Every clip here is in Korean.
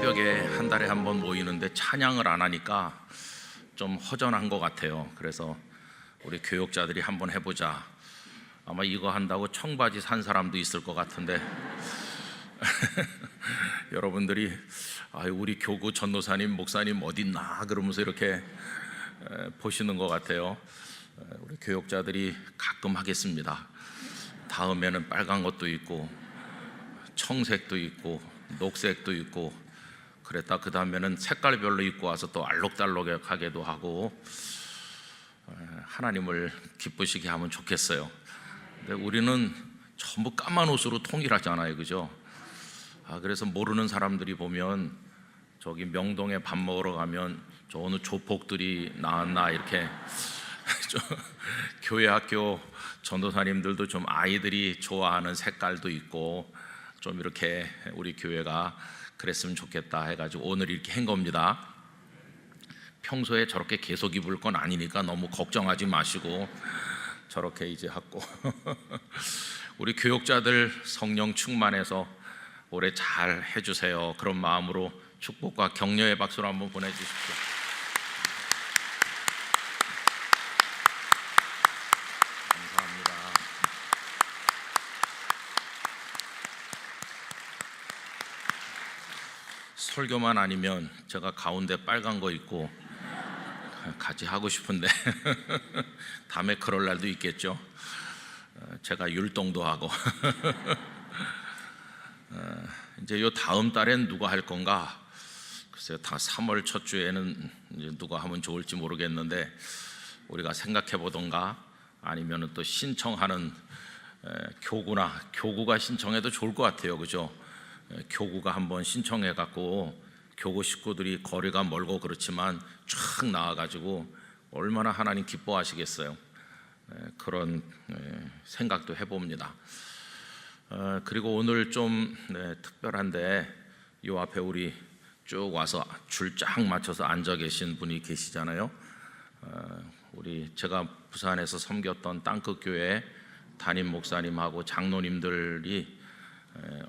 새벽에 한 달에 한 번 모이는데 찬양을 안 하니까 좀 허전한 것 같아요. 그래서 우리 교역자들이 한번 해보자. 아마 이거 한다고 청바지 산 사람도 있을 것 같은데 여러분들이 우리 교구 전도사님, 목사님 어딨나 그러면서 이렇게 보시는 것 같아요. 우리 교역자들이 가끔 하겠습니다. 다음에는 빨간 것도 있고 청색도 있고 녹색도 있고 그랬다 그 다음에는 색깔별로 입고 와서 또 알록달록하게도 하고 하나님을 기쁘시게 하면 좋겠어요. 근데 우리는 전부 까만 옷으로 통일하잖아요, 그죠? 그래서 모르는 사람들이 보면 저기 명동에 밥 먹으러 가면 저 어느 조폭들이 나왔나 이렇게 교회 학교 전도사님들도 좀 아이들이 좋아하는 색깔도 있고 좀 이렇게 우리 교회가 그랬으면 좋겠다 해가지고 오늘 이렇게 한 겁니다. 평소에 저렇게 계속 입을 건 아니니까 너무 걱정하지 마시고 저렇게 이제 하고 우리 교역자들 성령 충만해서 올해 잘 해주세요. 그런 마음으로 축복과 격려의 박수를 한번 보내주십시오. 감사합니다. 설교만 아니면 제가 가운데 빨간 거 입고 같이 하고 싶은데 다음에 그럴 날도 있겠죠. 제가 율동도 하고 이제 요 다음 달엔 누가 할 건가? 글쎄요, 다 3월 첫 주에는 이제 누가 하면 좋을지 모르겠는데 우리가 생각해 보던가 아니면은 또 신청하는 교구가 신청해도 좋을 것 같아요, 그죠? 교구가 한번 신청해 갖고 교구 식구들이 거리가 멀고 그렇지만 쫙 나와가지고 얼마나 하나님 기뻐하시겠어요. 그런 생각도 해봅니다. 그리고 오늘 좀 특별한데 요 앞에 우리 쭉 와서 줄 쫙 맞춰서 앉아 계신 분이 계시잖아요. 우리 제가 부산에서 섬겼던 땅끝 교회 담임 목사님하고 장로님들이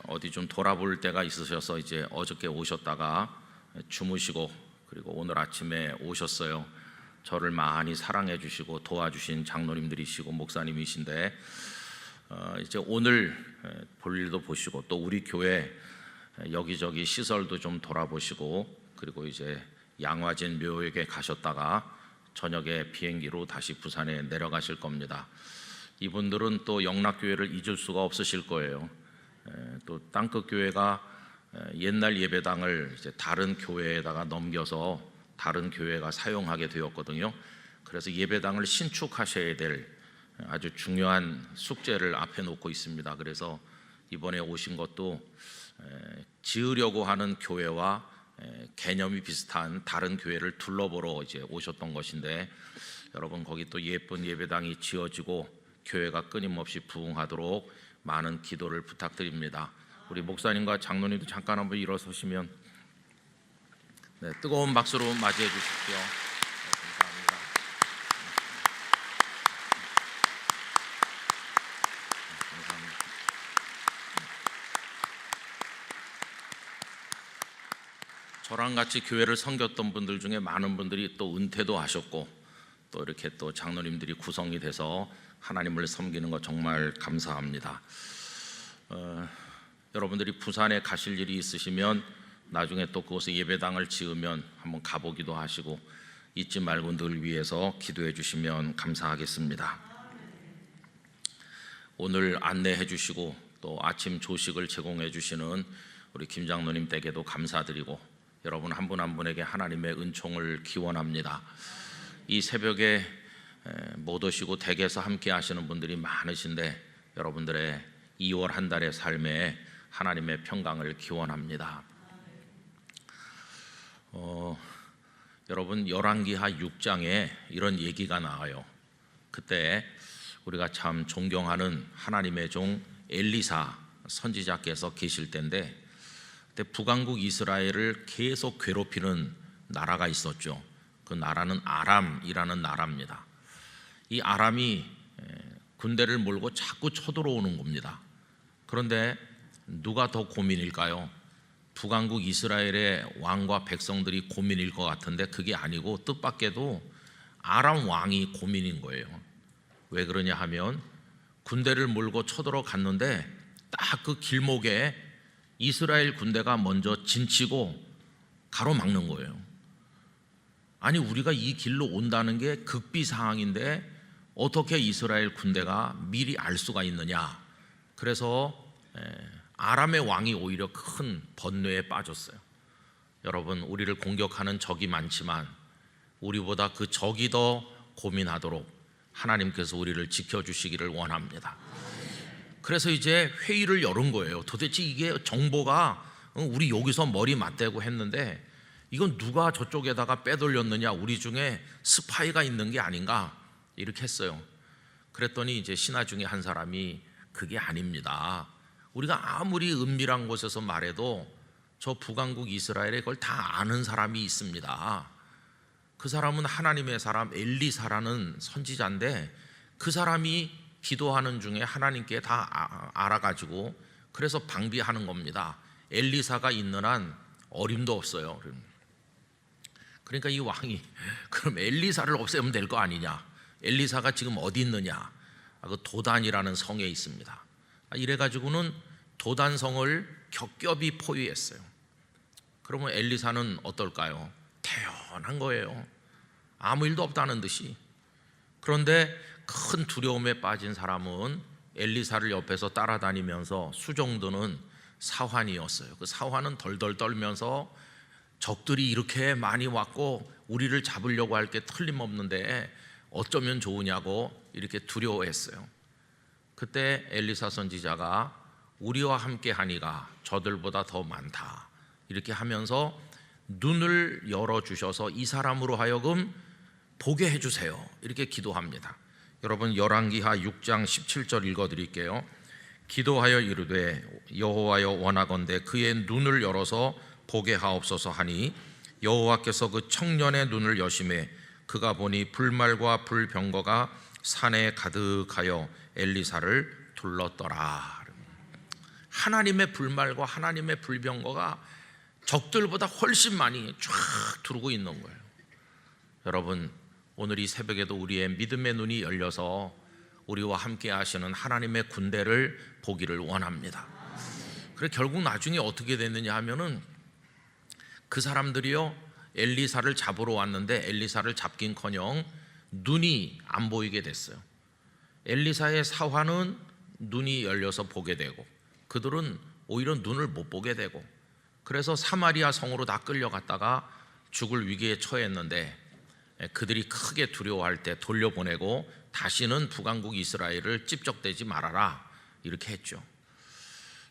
어디 좀 돌아볼 때가 있으셔서 이제 어저께 오셨다가 주무시고 그리고 오늘 아침에 오셨어요. 저를 많이 사랑해 주시고 도와주신 장로님들이시고 목사님이신데 이제 오늘 볼 일도 보시고 또 우리 교회 여기저기 시설도 좀 돌아보시고 그리고 이제 양화진 묘역에 가셨다가 저녁에 비행기로 다시 부산에 내려가실 겁니다. 이분들은 또 영락교회를 잊을 수가 없으실 거예요. 또 땅끝 교회가 옛날 예배당을 이제 다른 교회에다가 넘겨서 다른 교회가 사용하게 되었거든요. 그래서 예배당을 신축하셔야 될 아주 중요한 숙제를 앞에 놓고 있습니다. 그래서 이번에 오신 것도 지으려고 하는 교회와 개념이 비슷한 다른 교회를 둘러보러 이제 오셨던 것인데 여러분 거기 또 예쁜 예배당이 지어지고 교회가 끊임없이 부흥하도록 많은 기도를 부탁드립니다. 우리 목사님과 장로님도 잠깐 한번 일어서시면 뜨거운 박수로 맞이해 주십시오. 감사합니다. 감사합니다. 저랑 같이 교회를 섬겼던 분들 중에 많은 분들이 또 은퇴도 하셨고 또 이렇게 또 장로님들이 구성이 돼서 하나님을 섬기는 거 정말 감사합니다. 여러분들이 부산에 가실 일이 있으시면 나중에 또 그곳에 예배당을 지으면 한번 가보기도 하시고 잊지 말고 늘 위해서 기도해 주시면 감사하겠습니다. 오늘 안내해 주시고 또 아침 조식을 제공해 주시는 우리 김 장로님 댁에도 감사드리고 여러분 한 분 한 분에게 하나님의 은총을 기원합니다. 이 새벽에 못 오시고 댁에서 함께 하시는 분들이 많으신데 여러분들의 2월 한 달의 삶에 하나님의 평강을 기원합니다. 여러분 열왕기하 6장에 이런 얘기가 나와요. 그때 우리가 참 존경하는 하나님의 종 엘리사 선지자께서 계실 때인데 그때 북왕국 이스라엘을 계속 괴롭히는 나라가 있었죠. 그 나라는 아람이라는 나라입니다. 이 아람이 군대를 몰고 자꾸 쳐들어오는 겁니다. 그런데 누가 더 고민일까요? 북왕국 이스라엘의 왕과 백성들이 고민일 것 같은데 그게 아니고 뜻밖에도 아람 왕이 고민인 거예요. 왜 그러냐 하면 군대를 몰고 쳐들어갔는데 딱 그 길목에 이스라엘 군대가 먼저 진치고 가로막는 거예요. 아니 우리가 이 길로 온다는 게 극비 상황인데 어떻게 이스라엘 군대가 미리 알 수가 있느냐. 그래서 아람의 왕이 오히려 큰 번뇌에 빠졌어요. 여러분, 우리를 공격하는 적이 많지만 우리보다 그 적이 더 고민하도록 하나님께서 우리를 지켜주시기를 원합니다. 그래서 이제 회의를 열은 거예요. 도대체 이게 정보가 우리 여기서 머리 맞대고 했는데 이건 누가 저쪽에다가 빼돌렸느냐, 우리 중에 스파이가 있는 게 아닌가 이렇게 했어요. 그랬더니 이제 신하 중에 한 사람이 그게 아닙니다. 우리가 아무리 은밀한 곳에서 말해도 저 북왕국 이스라엘에 그걸 다 아는 사람이 있습니다. 그 사람은 하나님의 사람 엘리사라는 선지자인데 그 사람이 기도하는 중에 하나님께 다 알아가지고 그래서 방비하는 겁니다. 엘리사가 있는 한 어림도 없어요. 그러니까 이 왕이 그럼 엘리사를 없애면 될 거 아니냐. 엘리사가 지금 어디 있느냐. 그 도단이라는 성에 있습니다. 이래가지고는 도단성을 겹겹이 포위했어요. 그러면 엘리사는 어떨까요? 태연한 거예요. 아무 일도 없다는 듯이. 그런데 큰 두려움에 빠진 사람은 엘리사를 옆에서 따라다니면서 수종드는 사환이었어요. 그 사환은 덜덜 떨면서 적들이 이렇게 많이 왔고 우리를 잡으려고 할 게 틀림없는데 어쩌면 좋으냐고 이렇게 두려워했어요. 그때 엘리사 선지자가 우리와 함께 하니가 저들보다 더 많다 이렇게 하면서 눈을 열어주셔서 이 사람으로 하여금 보게 해주세요 이렇게 기도합니다. 여러분 열왕기하 6장 17절 읽어드릴게요. 기도하여 이르되 여호와여 원하건대 그의 눈을 열어서 보게 하옵소서 하니 여호와께서 그 청년의 눈을 여심해 그가 보니 불말과 불병거가 산에 가득하여 엘리사를 둘렀더라. 하나님의 불말과 하나님의 불병거가 적들보다 훨씬 많이 쫙 두르고 있는 거예요. 여러분, 오늘 이 새벽에도 우리의 믿음의 눈이 열려서 우리와 함께 하시는 하나님의 군대를 보기를 원합니다. 그래 결국 나중에 어떻게 됐느냐 하면은 그 사람들이요 엘리사를 잡으러 왔는데 엘리사를 잡긴커녕 눈이 안 보이게 됐어요. 엘리사의 사환은 눈이 열려서 보게 되고 그들은 오히려 눈을 못 보게 되고 그래서 사마리아 성으로 다 끌려갔다가 죽을 위기에 처했는데 그들이 크게 두려워할 때 돌려보내고 다시는 북왕국 이스라엘을 찝적대지 말아라 이렇게 했죠.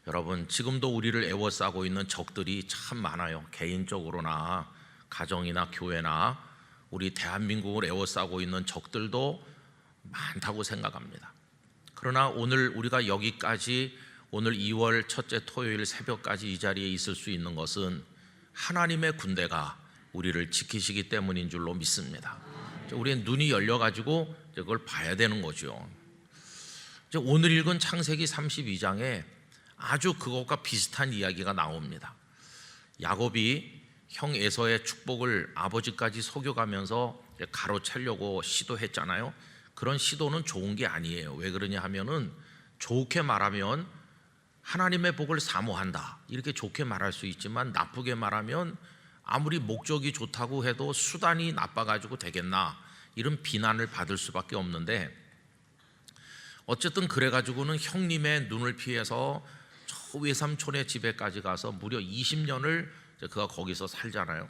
여러분, 지금도 우리를 애워싸고 있는 적들이 참 많아요. 개인적으로나 가정이나 교회나 우리 대한민국을 애워싸고 있는 적들도 많다고 생각합니다. 그러나 오늘 우리가 여기까지 오늘 2월 첫째 토요일 새벽까지 이 자리에 있을 수 있는 것은 하나님의 군대가 우리를 지키시기 때문인 줄로 믿습니다. 우리의 눈이 열려가지고 그걸 봐야 되는 거죠. 오늘 읽은 창세기 32장에 아주 그것과 비슷한 이야기가 나옵니다. 야곱이 형 에서의 축복을 아버지까지 속여가면서 가로채려고 시도했잖아요. 그런 시도는 좋은 게 아니에요. 왜 그러냐 하면은 좋게 말하면 하나님의 복을 사모한다 이렇게 좋게 말할 수 있지만 나쁘게 말하면 아무리 목적이 좋다고 해도 수단이 나빠가지고 되겠나 이런 비난을 받을 수밖에 없는데 어쨌든 그래가지고는 형님의 눈을 피해서 저 외삼촌의 집에까지 가서 무려 20년을 그가 거기서 살잖아요.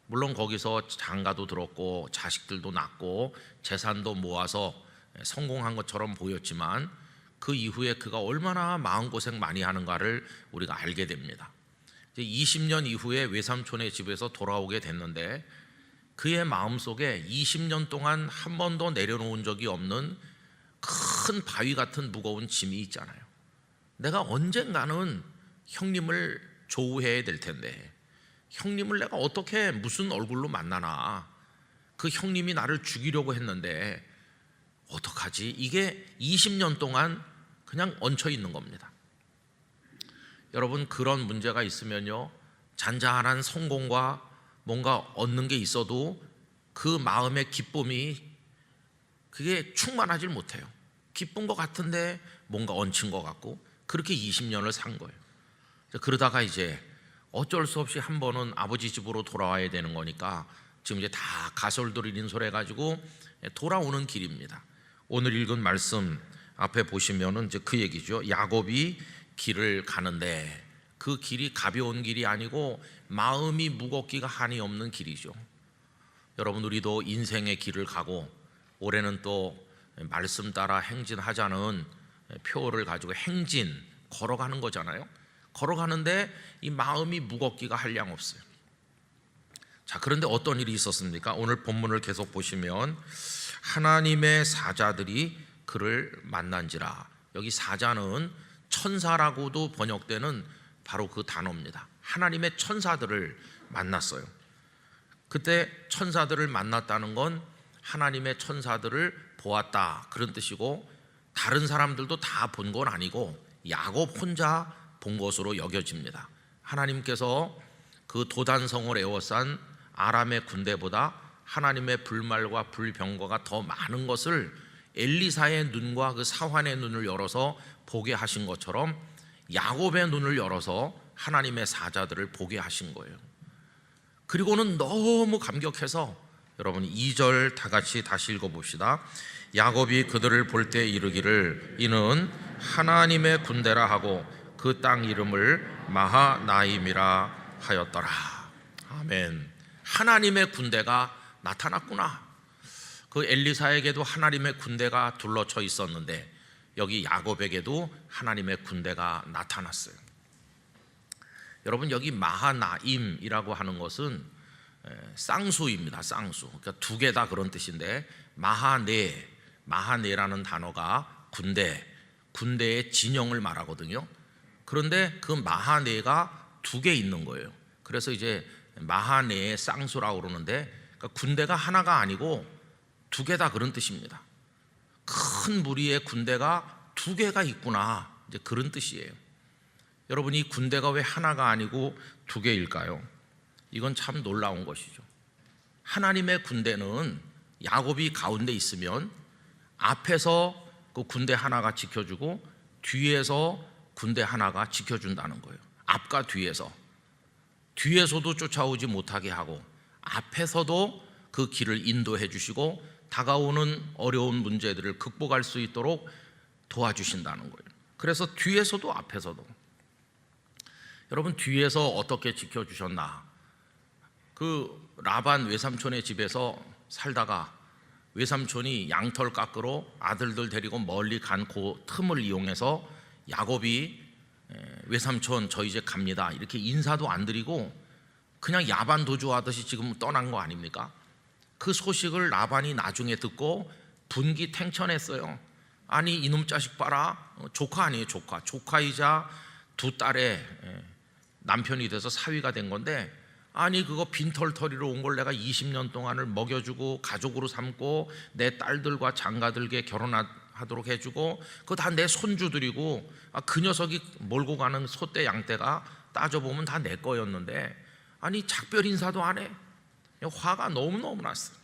물론 거기서 장가도 들었고 자식들도 낳고 재산도 모아서 성공한 것처럼 보였지만 그 이후에 그가 얼마나 마음고생 많이 하는가를 우리가 알게 됩니다. 20년 이후에 외삼촌의 집에서 돌아오게 됐는데 그의 마음속에 20년 동안 한 번도 내려놓은 적이 없는 큰 바위 같은 무거운 짐이 있잖아요. 내가 언젠가는 형님을 조우해야 될 텐데 형님을 내가 어떻게 무슨 얼굴로 만나나. 그 형님이 나를 죽이려고 했는데 어떡하지? 이게 20년 동안 그냥 얹혀 있는 겁니다. 여러분, 그런 문제가 있으면요 잔잔한 성공과 뭔가 얻는 게 있어도 그 마음의 기쁨이 그게 충만하질 못해요. 기쁜 것 같은데 뭔가 얹힌 것 같고, 그렇게 20년을 산 거예요. 그러다가 이제 어쩔 수 없이 한 번은 아버지 집으로 돌아와야 되는 거니까 지금 이제 다 가솔들을 인솔해가지고 돌아오는 길입니다. 오늘 읽은 말씀 앞에 보시면은 이제 그 얘기죠. 야곱이 길을 가는데 그 길이 가벼운 길이 아니고 마음이 무겁기가 한이 없는 길이죠. 여러분, 우리도 인생의 길을 가고 올해는 또 말씀 따라 행진하자는 표를 가지고 행진, 걸어가는 거잖아요. 걸어가는데 이 마음이 무겁기가 한량 없어요. 자, 그런데 어떤 일이 있었습니까? 오늘 본문을 계속 보시면 하나님의 사자들이 그를 만난지라. 여기 사자는 천사라고도 번역되는 바로 그 단어입니다. 하나님의 천사들을 만났어요. 그때 천사들을 만났다는 건 하나님의 천사들을 보았다, 그런 뜻이고, 다른 사람들도 다 본 건 아니고 야곱 혼자 본 것으로 여겨집니다. 하나님께서 그 도단성을 에워싼 아람의 군대보다 하나님의 불말과 불병거가 더 많은 것을 엘리사의 눈과 그 사환의 눈을 열어서 보게 하신 것처럼 야곱의 눈을 열어서 하나님의 사자들을 보게 하신 거예요. 그리고는 너무 감격해서, 여러분 2절 다 같이 다시 읽어봅시다. 야곱이 그들을 볼 때 이르기를 이는 하나님의 군대라 하고 그 땅 이름을 마하나임이라 하였더라. 아멘. 하나님의 군대가 나타났구나. 그 엘리사에게도 하나님의 군대가 둘러쳐 있었는데 여기 야곱에게도 하나님의 군대가 나타났어요. 여러분, 여기 마하나임이라고 하는 것은 쌍수입니다. 쌍수. 그러니까 두 개다 그런 뜻인데, 마하네라는 단어가 군대의 진영을 말하거든요. 그런데 그 마하네가 두 개 있는 거예요. 그래서 이제 마하네의 쌍수라고 그러는데, 그러니까 군대가 하나가 아니고 두 개다 그런 뜻입니다. 큰 무리의 군대가 두 개가 있구나, 이제 그런 뜻이에요. 여러분, 이 군대가 왜 하나가 아니고 두 개일까요? 이건 참 놀라운 것이죠. 하나님의 군대는 야곱이 가운데 있으면 앞에서 그 군대 하나가 지켜주고 뒤에서 군대 하나가 지켜준다는 거예요. 앞과 뒤에서도 쫓아오지 못하게 하고 앞에서도 그 길을 인도해 주시고 다가오는 어려운 문제들을 극복할 수 있도록 도와주신다는 거예요. 그래서 뒤에서도 앞에서도. 여러분, 뒤에서 어떻게 지켜주셨나? 그 라반 외삼촌의 집에서 살다가 외삼촌이 양털 깎으러 아들들 데리고 멀리 간 그 틈을 이용해서 야곱이 외삼촌 저 이제 갑니다 이렇게 인사도 안 드리고 그냥 야반 도주하듯이 지금 떠난 거 아닙니까? 그 소식을 라반이 나중에 듣고 분기탱천했어요. 아니, 이놈 자식 봐라. 조카 아니에요, 조카이자 두 딸의 남편이 돼서 사위가 된 건데, 아니 그거 빈털터리로 온 걸 내가 20년 동안을 먹여주고 가족으로 삼고 내 딸들과 장가들게 결혼하도록 해주고 그거 다 내 손주들이고, 그 녀석이 몰고 가는 소떼 양떼가 따져보면 다 내 거였는데, 아니 작별 인사도 안 해. 화가 너무너무 났어요.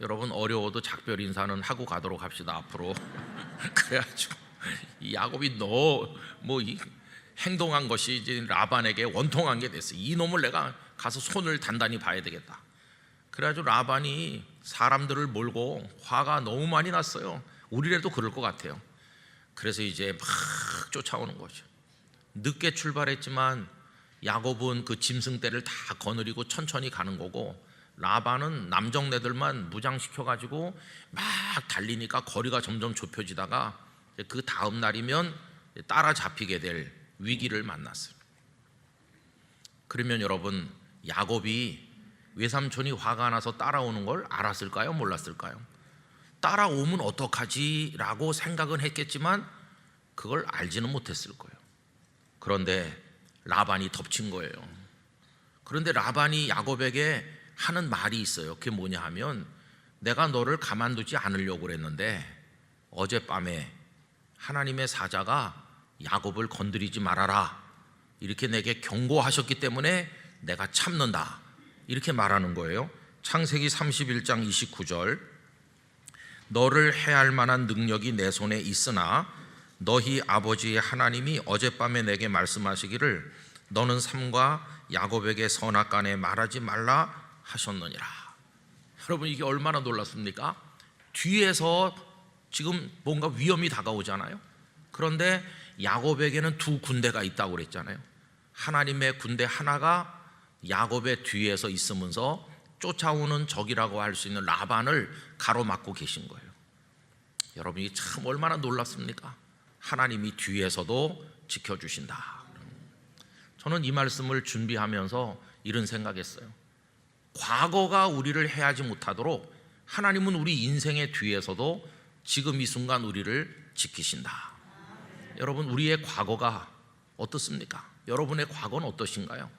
여러분, 어려워도 작별 인사는 하고 가도록 합시다 앞으로. 그래가지고 이 야곱이 행동한 것이 이제 라반에게 원통한 게 됐어요. 이놈을 내가 가서 손을 단단히 봐야 되겠다. 그래가지고 라반이 사람들을 몰고 화가 너무 많이 났어요. 우리라도 그럴 것 같아요. 그래서 이제 막 쫓아오는 거죠. 늦게 출발했지만 야곱은 그 짐승떼를 다 거느리고 천천히 가는 거고, 라반은 남정네들만 무장시켜가지고 막 달리니까 거리가 점점 좁혀지다가 그 다음 날이면 따라잡히게 될 위기를 만났어요. 그러면 여러분, 야곱이 외삼촌이 화가 나서 따라오는 걸 알았을까요? 몰랐을까요? 따라오면 어떡하지? 라고 생각은 했겠지만 그걸 알지는 못했을 거예요. 그런데 라반이 덮친 거예요. 그런데 라반이 야곱에게 하는 말이 있어요. 그게 뭐냐 하면, 내가 너를 가만두지 않으려고 그랬는데 어젯밤에 하나님의 사자가 야곱을 건드리지 말아라, 이렇게 내게 경고하셨기 때문에 내가 참는다, 이렇게 말하는 거예요. 창세기 31장 29절, 너를 해할 만한 능력이 내 손에 있으나 너희 아버지의 하나님이 어젯밤에 내게 말씀하시기를 너는 삼과 야곱에게 선악간에 말하지 말라 하셨느니라. 여러분, 이게 얼마나 놀랍습니까? 뒤에서 지금 뭔가 위험이 다가오잖아요. 그런데 야곱에게는 두 군대가 있다고 그랬잖아요. 하나님의 군대 하나가 야곱의 뒤에서 있으면서 쫓아오는 적이라고 할 수 있는 라반을 가로막고 계신 거예요. 여러분, 이게 참 얼마나 놀랍습니까? 하나님이 뒤에서도 지켜주신다. 저는 이 말씀을 준비하면서 이런 생각했어요. 과거가 우리를 해하지 못하도록 하나님은 우리 인생의 뒤에서도 지금 이 순간 우리를 지키신다. 여러분, 우리의 과거가 어떻습니까? 여러분의 과거는 어떠신가요?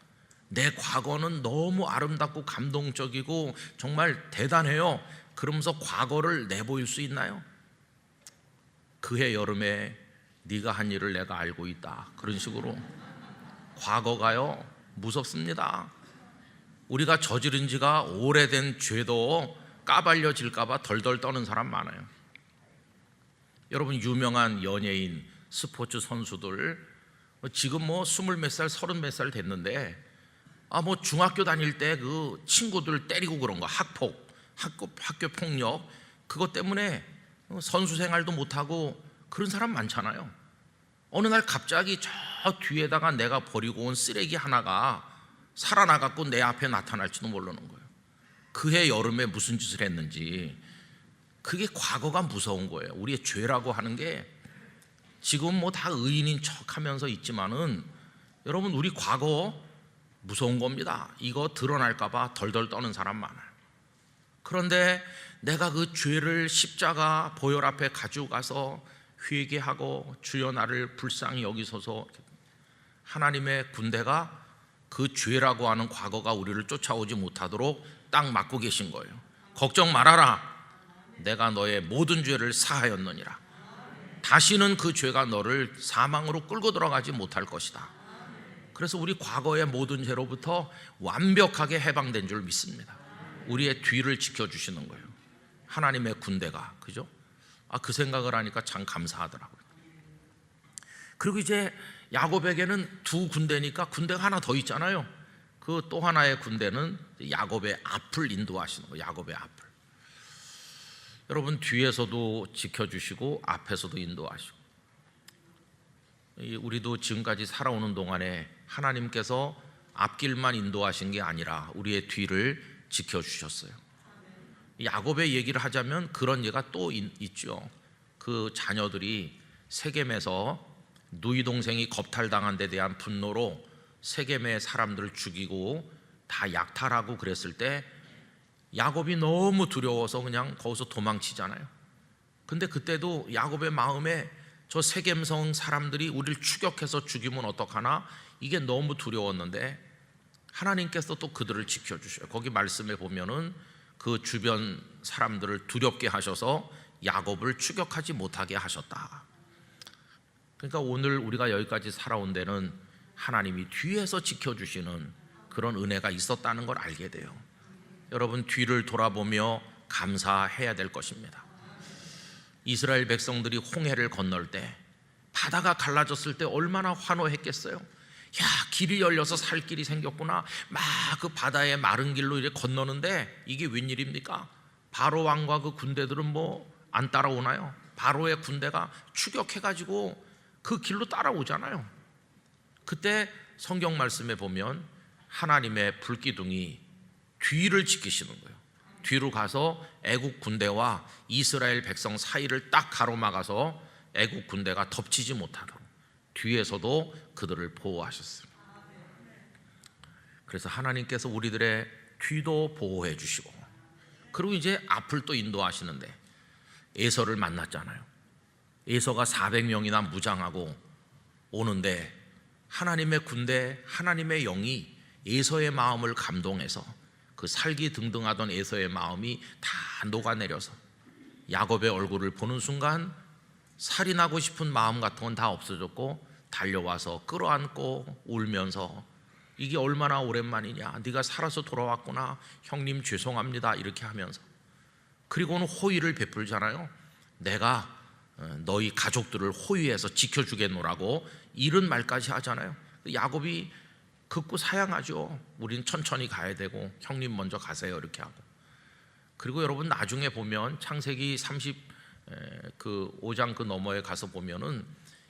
내 과거는 너무 아름답고 감동적이고 정말 대단해요. 그러면서 과거를 내보일 수 있나요? 그해 여름에 네가 한 일을 내가 알고 있다, 그런 식으로. 과거가요 무섭습니다. 우리가 저지른 지가 오래된 죄도 까발려질까 봐 덜덜 떠는 사람 많아요. 여러분, 유명한 연예인, 스포츠 선수들 지금 뭐 20몇 살, 30몇 살 됐는데 뭐 중학교 다닐 때 그 친구들 때리고 그런 거, 학교 폭력, 그것 때문에 선수 생활도 못하고 그런 사람 많잖아요. 어느 날 갑자기 저 뒤에다가 내가 버리고 온 쓰레기 하나가 살아나갖고 내 앞에 나타날지도 모르는 거예요. 그해 여름에 무슨 짓을 했는지. 그게 과거가 무서운 거예요. 우리의 죄라고 하는 게 지금 뭐 다 의인인 척 하면서 있지만은 여러분, 우리 과거 무서운 겁니다. 이거 드러날까봐 덜덜 떠는 사람 많아요. 그런데 내가 그 죄를 십자가 보혈 앞에 가지고 가서 회개하고 주여 나를 불쌍히 여기소서, 하나님의 군대가 그 죄라고 하는 과거가 우리를 쫓아오지 못하도록 딱 막고 계신 거예요. 걱정 말아라, 내가 너의 모든 죄를 사하였느니라. 다시는 그 죄가 너를 사망으로 끌고 들어가지 못할 것이다. 그래서 우리 과거의 모든 죄로부터 완벽하게 해방된 줄 믿습니다. 우리의 뒤를 지켜주시는 거예요, 하나님의 군대가. 그죠? 그 생각을 하니까 참 감사하더라고요. 그리고 이제 야곱에게는 두 군대니까 군대가 하나 더 있잖아요. 그 또 하나의 군대는 야곱의 앞을 인도하시는 거예요. 야곱의 앞을. 여러분, 뒤에서도 지켜주시고 앞에서도 인도하시고. 우리도 지금까지 살아오는 동안에 하나님께서 앞길만 인도하신 게 아니라 우리의 뒤를 지켜주셨어요. 야곱의 얘기를 하자면 그런 예가 또 있죠. 그 자녀들이 세겜에서 누이 동생이 겁탈당한 데 대한 분노로 세겜의 사람들을 죽이고 다 약탈하고 그랬을 때 야곱이 너무 두려워서 그냥 거기서 도망치잖아요. 근데 그때도 야곱의 마음에 저 세겜성 사람들이 우리를 추격해서 죽이면 어떡하나, 이게 너무 두려웠는데 하나님께서 또 그들을 지켜주셔요. 거기 말씀에 보면은 그 주변 사람들을 두렵게 하셔서 야곱을 추격하지 못하게 하셨다. 그러니까 오늘 우리가 여기까지 살아온 데는 하나님이 뒤에서 지켜주시는 그런 은혜가 있었다는 걸 알게 돼요. 여러분, 뒤를 돌아보며 감사해야 될 것입니다. 이스라엘 백성들이 홍해를 건널 때, 바다가 갈라졌을 때 얼마나 환호했겠어요. 야, 길이 열려서 살 길이 생겼구나. 막 그 바다의 마른 길로 이렇게 건너는데 이게 웬일입니까? 바로 왕과 그 군대들은 뭐 안 따라오나요? 바로의 군대가 추격해가지고 그 길로 따라오잖아요. 그때 성경 말씀에 보면 하나님의 불기둥이 뒤를 지키시는 거예요. 뒤로 가서 애국 군대와 이스라엘 백성 사이를 딱 가로막아서 애국 군대가 덮치지 못하도록 뒤에서도 그들을 보호하셨습니다. 그래서 하나님께서 우리들의 뒤도 보호해 주시고, 그리고 이제 앞을 또 인도하시는데 에서를 만났잖아요. 에서가 400명이나 무장하고 오는데 하나님의 군대, 하나님의 영이 에서의 마음을 감동해서 그 살기 등등하던 에서의 마음이 다 녹아내려서 야곱의 얼굴을 보는 순간 살인하고 싶은 마음 같은 건 다 없어졌고 달려와서 끌어안고 울면서 이게 얼마나 오랜만이냐, 네가 살아서 돌아왔구나, 형님 죄송합니다, 이렇게 하면서, 그리고는 호의를 베풀잖아요. 내가 너희 가족들을 호의해서 지켜주겠노라고 이런 말까지 하잖아요. 야곱이 극구 사양하죠. 우린 천천히 가야 되고 형님 먼저 가세요, 이렇게 하고. 그리고 여러분 나중에 보면 창세기 35장 그 너머에 가서 보면은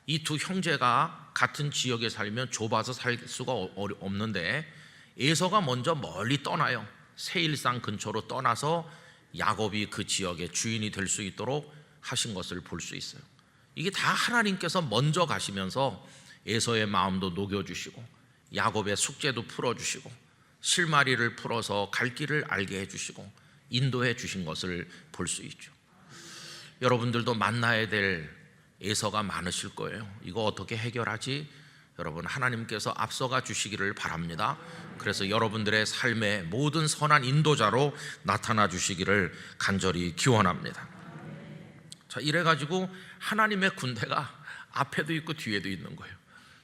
이 두 형제가 같은 지역에 살면 좁아서 살 수가 없는데 에서가 먼저 멀리 떠나요. 세일산 근처로 떠나서 야곱이 그 지역의 주인이 될 수 있도록 하신 것을 볼 수 있어요. 이게 다 하나님께서 먼저 가시면서 에서의 마음도 녹여주시고 야곱의 숙제도 풀어주시고 실마리를 풀어서 갈 길을 알게 해주시고 인도해 주신 것을 볼 수 있죠. 여러분들도 만나야 될 에서가 많으실 거예요. 이거 어떻게 해결하지? 여러분, 하나님께서 앞서가 주시기를 바랍니다. 그래서 여러분들의 삶의 모든 선한 인도자로 나타나 주시기를 간절히 기원합니다. 자, 이래가지고 하나님의 군대가 앞에도 있고 뒤에도 있는 거예요.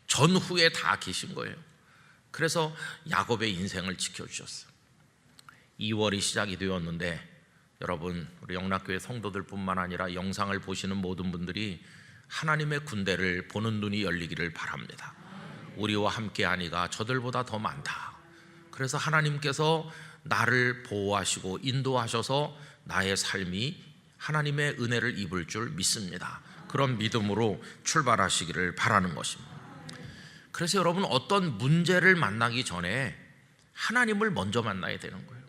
전후에 다 계신 거예요. 그래서 야곱의 인생을 지켜주셨어요. 2월이 시작이 되었는데 여러분, 우리 영락교회 성도들뿐만 아니라 영상을 보시는 모든 분들이 하나님의 군대를 보는 눈이 열리기를 바랍니다. 우리와 함께하니가 저들보다 더 많다. 그래서 하나님께서 나를 보호하시고 인도하셔서 나의 삶이 하나님의 은혜를 입을 줄 믿습니다. 그런 믿음으로 출발하시기를 바라는 것입니다. 그래서 여러분, 어떤 문제를 만나기 전에 하나님을 먼저 만나야 되는 거예요.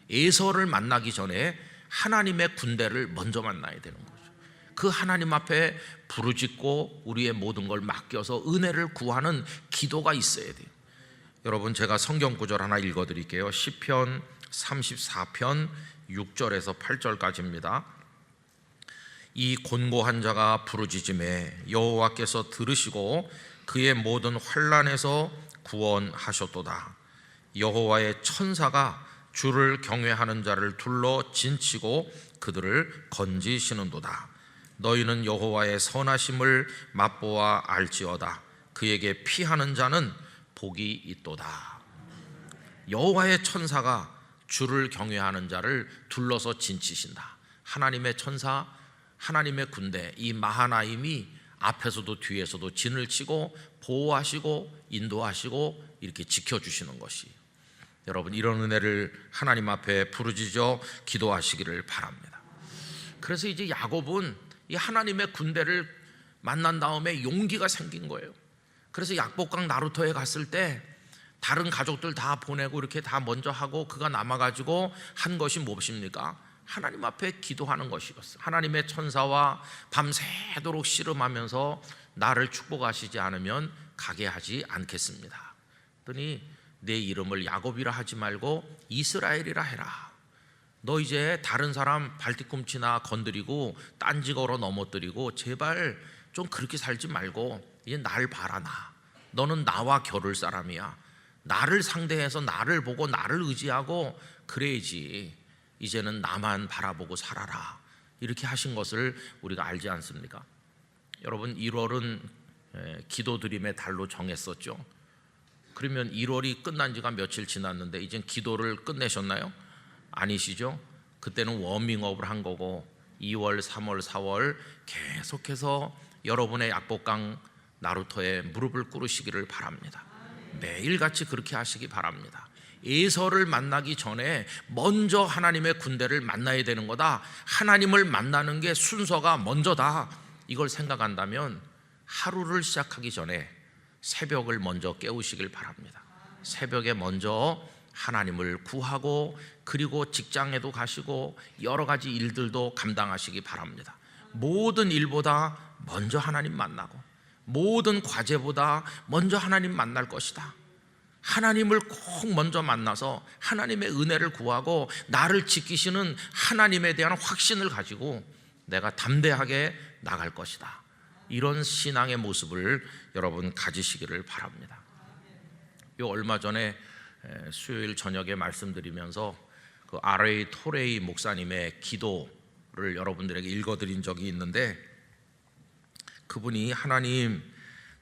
에서를 만나기 전에 하나님의 군대를 먼저 만나야 되는 거죠. 그 하나님 앞에 부르짖고 우리의 모든 걸 맡겨서 은혜를 구하는 기도가 있어야 돼요. 여러분, 제가 성경 구절 하나 읽어드릴게요. 시편 34편 6절에서 8절까지입니다. 이 곤고한 자가 부르짖음에 여호와께서 들으시고 그의 모든 환난에서 구원하셨도다. 여호와의 천사가 주를 경외하는 자를 둘러 진치고 그들을 건지시는도다. 너희는 여호와의 선하심을 맛보아 알지어다. 그에게 피하는 자는 복이 있도다. 여호와의 천사가 주를 경외하는 자를 둘러서 진치신다. 하나님의 천사, 하나님의 군대, 이 마하나임이 앞에서도 뒤에서도 진을 치고 보호하시고 인도하시고 이렇게 지켜주시는 것이, 여러분, 이런 은혜를 하나님 앞에 부르짖어 기도하시기를 바랍니다. 그래서 이제 야곱은 이 하나님의 군대를 만난 다음에 용기가 생긴 거예요. 그래서 약복강 나루터에 갔을 때 다른 가족들 다 보내고 이렇게 다 먼저 하고 그가 남아가지고 한 것이 무엇입니까? 하나님 앞에 기도하는 것이었어요. 하나님의 천사와 밤새도록 씨름하면서 나를 축복하시지 않으면 가게 하지 않겠습니다. 그랬더니 내 이름을 야곱이라 하지 말고 이스라엘이라 해라. 너 이제 다른 사람 발뒤꿈치나 건드리고 딴지 걸어 넘어뜨리고 제발 좀 그렇게 살지 말고 이제 날 봐라. 너는 나와 겨룰 사람이야. 나를 상대해서 나를 보고 나를 의지하고 그래야지. 이제는 나만 바라보고 살아라. 이렇게 하신 것을 우리가 알지 않습니까? 여러분, 1월은 기도드림의 달로 정했었죠. 그러면 1월이 끝난 지가 며칠 지났는데 이젠 기도를 끝내셨나요? 아니시죠? 그때는 워밍업을 한 거고 2월, 3월, 4월 계속해서 여러분의 약복강 나루터에 무릎을 꿇으시기를 바랍니다. 매일같이 그렇게 하시기 바랍니다. 에서를 만나기 전에 먼저 하나님의 군대를 만나야 되는 거다. 하나님을 만나는 게 순서가 먼저다. 이걸 생각한다면 하루를 시작하기 전에 새벽을 먼저 깨우시길 바랍니다. 새벽에 먼저 하나님을 구하고 그리고 직장에도 가시고 여러 가지 일들도 감당하시기 바랍니다. 모든 일보다 먼저 하나님 만나고 모든 과제보다 먼저 하나님 만날 것이다. 하나님을 꼭 먼저 만나서 하나님의 은혜를 구하고 나를 지키시는 하나님에 대한 확신을 가지고 내가 담대하게 나갈 것이다. 이런 신앙의 모습을 여러분 가지시기를 바랍니다. 요 얼마 전에 수요일 저녁에 말씀드리면서 그 R.A. 토레이 목사님의 기도를 여러분들에게 읽어드린 적이 있는데, 그분이 하나님,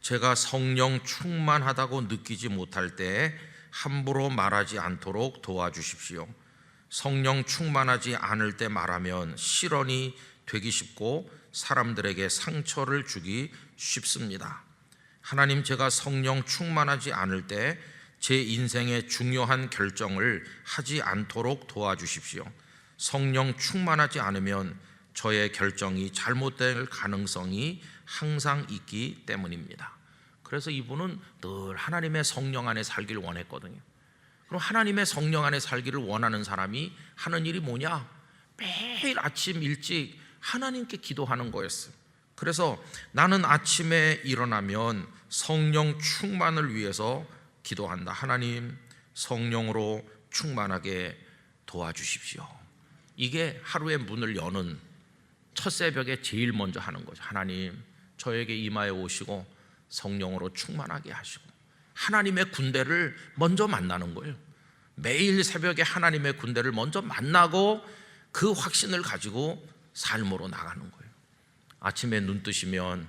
제가 성령 충만하다고 느끼지 못할 때 함부로 말하지 않도록 도와주십시오. 성령 충만하지 않을 때 말하면 실언이 되기 쉽고 사람들에게 상처를 주기 쉽습니다. 하나님, 제가 성령 충만하지 않을 때 제 인생의 중요한 결정을 하지 않도록 도와주십시오. 성령 충만하지 않으면 저의 결정이 잘못될 가능성이 항상 있기 때문입니다. 그래서 이분은 늘 하나님의 성령 안에 살기를 원했거든요. 그럼 하나님의 성령 안에 살기를 원하는 사람이 하는 일이 뭐냐? 매일 아침 일찍 하나님께 기도하는 거였어요. 그래서 나는 아침에 일어나면 성령 충만을 위해서 기도한다. 하나님, 성령으로 충만하게 도와주십시오. 이게 하루의 문을 여는 첫 새벽에 제일 먼저 하는 거죠. 하나님, 저에게 임하여 오시고 성령으로 충만하게 하시고, 하나님의 군대를 먼저 만나는 거예요. 매일 새벽에 하나님의 군대를 먼저 만나고 그 확신을 가지고 삶으로 나가는 거예요. 아침에 눈 뜨시면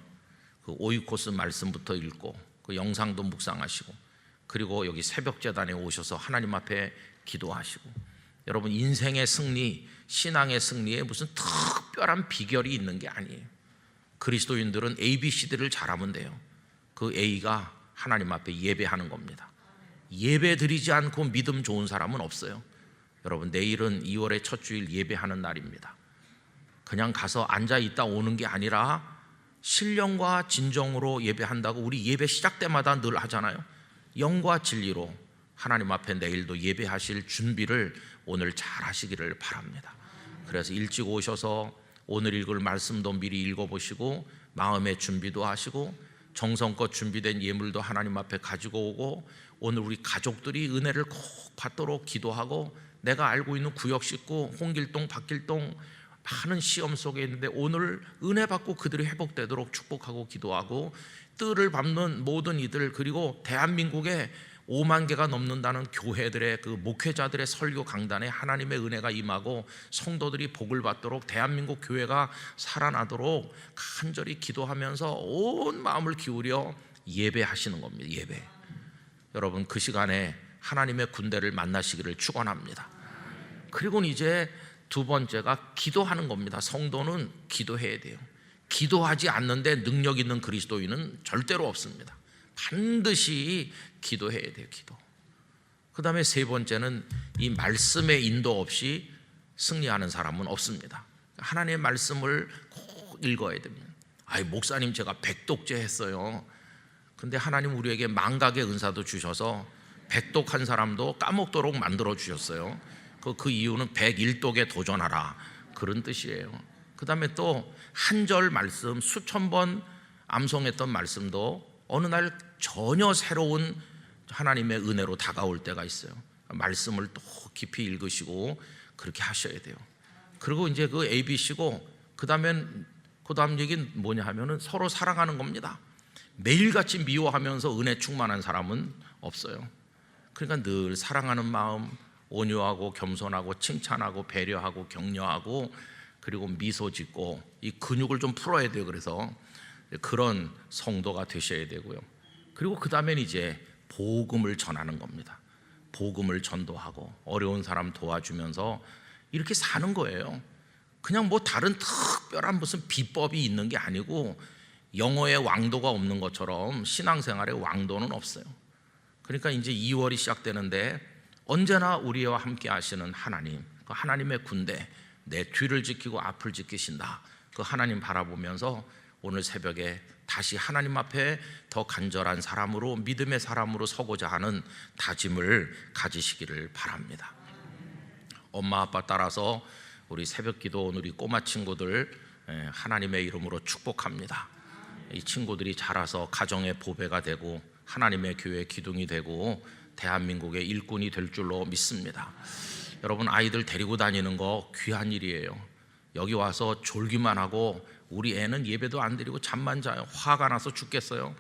그 오이코스 말씀부터 읽고 그 영상도 묵상하시고, 그리고 여기 새벽 제단에 오셔서 하나님 앞에 기도하시고. 여러분, 인생의 승리, 신앙의 승리에 무슨 특별한 비결이 있는 게 아니에요. 그리스도인들은 ABCD를 잘하면 돼요. 그 A가 하나님 앞에 예배하는 겁니다. 예배 드리지 않고 믿음 좋은 사람은 없어요. 여러분, 내일은 2월의 첫 주일 예배하는 날입니다. 그냥 가서 앉아 있다 오는 게 아니라 신령과 진정으로 예배한다고 우리 예배 시작 때마다 늘 하잖아요. 영과 진리로 하나님 앞에 내일도 예배하실 준비를 오늘 잘 하시기를 바랍니다. 그래서 일찍 오셔서 오늘 읽을 말씀도 미리 읽어보시고 마음의 준비도 하시고 정성껏 준비된 예물도 하나님 앞에 가지고 오고, 오늘 우리 가족들이 은혜를 꼭 받도록 기도하고, 내가 알고 있는 구역 식구 홍길동, 박길동 많은 시험 속에 있는데 오늘 은혜 받고 그들이 회복되도록 축복하고 기도하고, 뜰을 밟는 모든 이들, 그리고 대한민국에 5만 개가 넘는다는 교회들의 그 목회자들의 설교 강단에 하나님의 은혜가 임하고 성도들이 복을 받도록, 대한민국 교회가 살아나도록 간절히 기도하면서 온 마음을 기울여 예배하시는 겁니다. 예배. 여러분, 그 시간에 하나님의 군대를 만나시기를 축원합니다. 그리고 이제 두 번째가 기도하는 겁니다. 성도는 기도해야 돼요. 기도하지 않는데 능력 있는 그리스도인은 절대로 없습니다. 반드시 기도해야 돼요. 기도. 그 다음에 세 번째는 이 말씀의 인도 없이 승리하는 사람은 없습니다. 하나님의 말씀을 꼭 읽어야 됩니다. 아이, 목사님, 제가 백독제 했어요. 근데 하나님 우리에게 망각의 은사도 주셔서 백독한 사람도 까먹도록 만들어 주셨어요. 그 이유는 101독에 도전하라, 그런 뜻이에요. 그 다음에 또 한 절 말씀 수천 번 암송했던 말씀도 어느 날 전혀 새로운 하나님의 은혜로 다가올 때가 있어요. 말씀을 또 깊이 읽으시고 그렇게 하셔야 돼요. 그리고 이제 그 ABC고, 그 다음 얘기는 뭐냐 하면은 서로 사랑하는 겁니다. 매일같이 미워하면서 은혜 충만한 사람은 없어요. 그러니까 늘 사랑하는 마음, 온유하고 겸손하고 칭찬하고 배려하고 격려하고, 그리고 미소 짓고, 이 근육을 좀 풀어야 돼요. 그래서 그런 성도가 되셔야 되고요. 그리고 그 다음엔 이제 복음을 전하는 겁니다. 복음을 전도하고 어려운 사람 도와주면서 이렇게 사는 거예요. 그냥 뭐 다른 특별한 무슨 비법이 있는 게 아니고, 영어의 왕도가 없는 것처럼 신앙생활의 왕도는 없어요. 그러니까 이제 2월이 시작되는데 언제나 우리와 함께 하시는 하나님, 그 하나님의 군대, 내 뒤를 지키고 앞을 지키신다, 그 하나님 바라보면서 오늘 새벽에 다시 하나님 앞에 더 간절한 사람으로, 믿음의 사람으로 서고자 하는 다짐을 가지시기를 바랍니다. 엄마 아빠 따라서 우리 새벽 기도 온 우리 꼬마 친구들 하나님의 이름으로 축복합니다. 이 친구들이 자라서 가정의 보배가 되고 하나님의 교회 기둥이 되고 대한민국의 일꾼이 될 줄로 믿습니다. 여러분, 아이들 데리고 다니는 거 귀한 일이에요. 여기 와서 졸기만 하고 우리 애는 예배도 안 드리고 잠만 자요. 화가 나서 죽겠어요.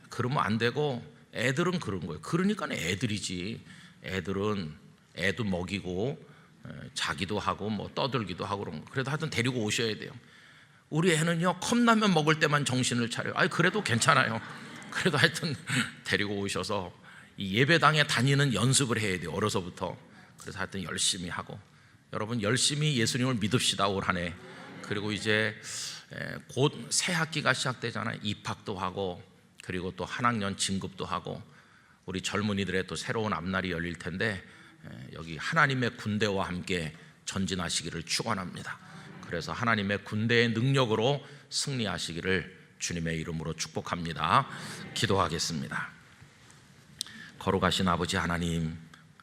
그러면 안 되고, 애들은 그런 거예요. 그러니까 애들이지. 애들은 애도 먹이고 자기도 하고 뭐 떠들기도 하고 그런 거. 그래도 하여튼 데리고 오셔야 돼요. 우리 애는요, 컵라면 먹을 때만 정신을 차려요. 아니, 그래도 괜찮아요. 그래도 하여튼 데리고 오셔서 이 예배당에 다니는 연습을 해야 돼요, 어려서부터. 그래서 하여튼 열심히 하고, 여러분 열심히 예수님을 믿읍시다, 올 한 해. 그리고 이제 곧 새 학기가 시작되잖아요. 입학도 하고, 그리고 또 한 학년 진급도 하고, 우리 젊은이들의 또 새로운 앞날이 열릴 텐데, 여기 하나님의 군대와 함께 전진하시기를 축원합니다. 그래서 하나님의 군대의 능력으로 승리하시기를 주님의 이름으로 축복합니다. 기도하겠습니다. 거룩하신 아버지 하나님,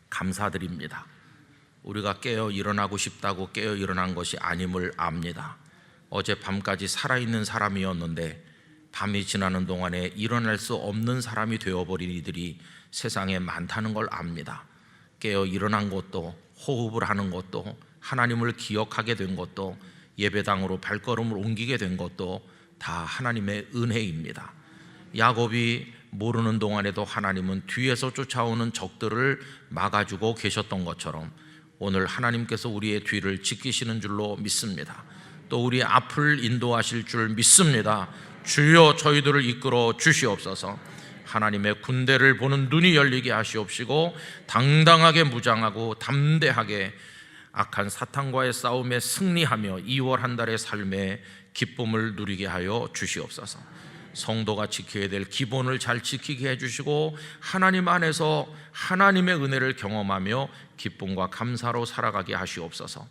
감사드립니다. 우리가 깨어 일어나고 싶다고 깨어 일어난 것이 아님을 압니다. 어젯밤까지 살아있는 사람이었는데 밤이 지나는 동안에 일어날 수 없는 사람이 되어버린 이들이 세상에 많다는 걸 압니다. 깨어 일어난 것도, 호흡을 하는 것도, 하나님을 기억하게 된 것도, 예배당으로 발걸음을 옮기게 된 것도 다 하나님의 은혜입니다. 야곱이 모르는 동안에도 하나님은 뒤에서 쫓아오는 적들을 막아주고 계셨던 것처럼 오늘 하나님께서 우리의 뒤를 지키시는 줄로 믿습니다. 또 우리의 앞을 인도하실 줄 믿습니다. 주여 저희들을 이끌어 주시옵소서. 하나님의 군대를 보는 눈이 열리게 하시옵시고 당당하게 무장하고 담대하게 악한 사탄과의 싸움에 승리하며 2월 한 달의 삶에 기쁨을 누리게 하여 주시옵소서. 성도가 지켜야 될 기본을 잘 지키게 해주시고 하나님 안에서 하나님의 은혜를 경험하며 기쁨과 감사로 살아가게 하시옵소서.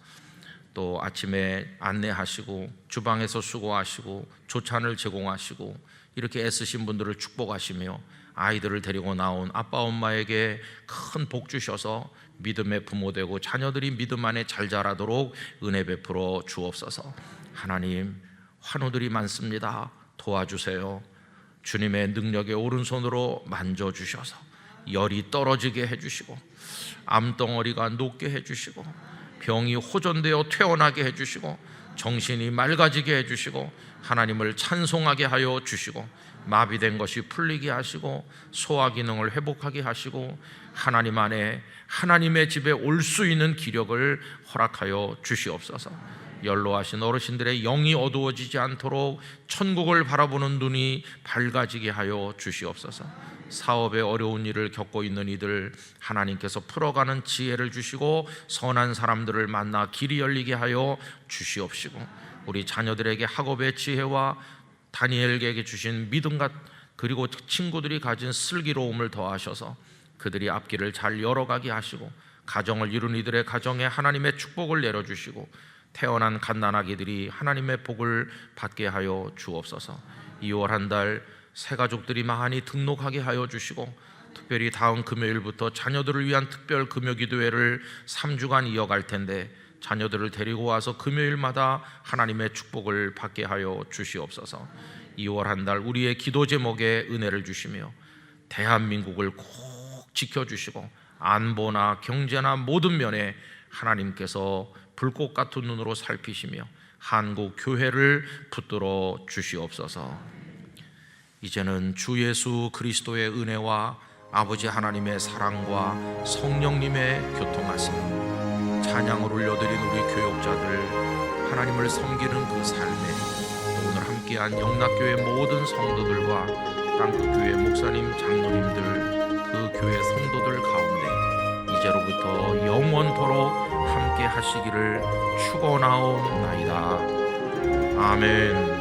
또 아침에 안내하시고 주방에서 수고하시고 조찬을 제공하시고 이렇게 애쓰신 분들을 축복하시며 아이들을 데리고 나온 아빠 엄마에게 큰 복 주셔서 믿음의 부모 되고 자녀들이 믿음 안에 잘 자라도록 은혜 베풀어 주옵소서. 하나님, 환우들이 많습니다. 도와주세요. 주님의 능력의 오른손으로 만져주셔서 열이 떨어지게 해주시고 암덩어리가 녹게 해주시고 병이 호전되어 퇴원하게 해주시고 정신이 맑아지게 해주시고 하나님을 찬송하게 하여 주시고 마비된 것이 풀리게 하시고 소화기능을 회복하게 하시고 하나님 안에 하나님의 집에 올 수 있는 기력을 허락하여 주시옵소서. 연로하신 어르신들의 영이 어두워지지 않도록 천국을 바라보는 눈이 밝아지게 하여 주시옵소서. 사업에 어려운 일을 겪고 있는 이들 하나님께서 풀어가는 지혜를 주시고 선한 사람들을 만나 길이 열리게 하여 주시옵시고 우리 자녀들에게 학업의 지혜와 다니엘에게 주신 믿음 그리고 친구들이 가진 슬기로움을 더하셔서 그들이 앞길을 잘 열어가게 하시고 가정을 이룬 이들의 가정에 하나님의 축복을 내려주시고 태어난 갓난아기들이 하나님의 복을 받게 하여 주옵소서. 2월 한 달 새가족들이 많이 등록하게 하여 주시고 특별히 다음 금요일부터 자녀들을 위한 특별 금요기도회를 3주간 이어갈 텐데 자녀들을 데리고 와서 금요일마다 하나님의 축복을 받게 하여 주시옵소서. 2월 한 달 우리의 기도 제목에 은혜를 주시며 대한민국을 꼭 지켜주시고 안보나 경제나 모든 면에 하나님께서 불꽃 같은 눈으로 살피시며 한국 교회를 붙들어 주시옵소서. 이제는 주 예수 그리스도의 은혜와 아버지 하나님의 사랑과 성령님의 교통하심, 찬양을 올려드린 우리 교역자들, 하나님을 섬기는 그 삶에 오늘 함께한 영락교회 모든 성도들과 땅끝교회 목사님, 장로님들, 그 교회 성도들 가운데 이제로부터 영원토록 함께 하시기를 축원하옵나이다. 아멘.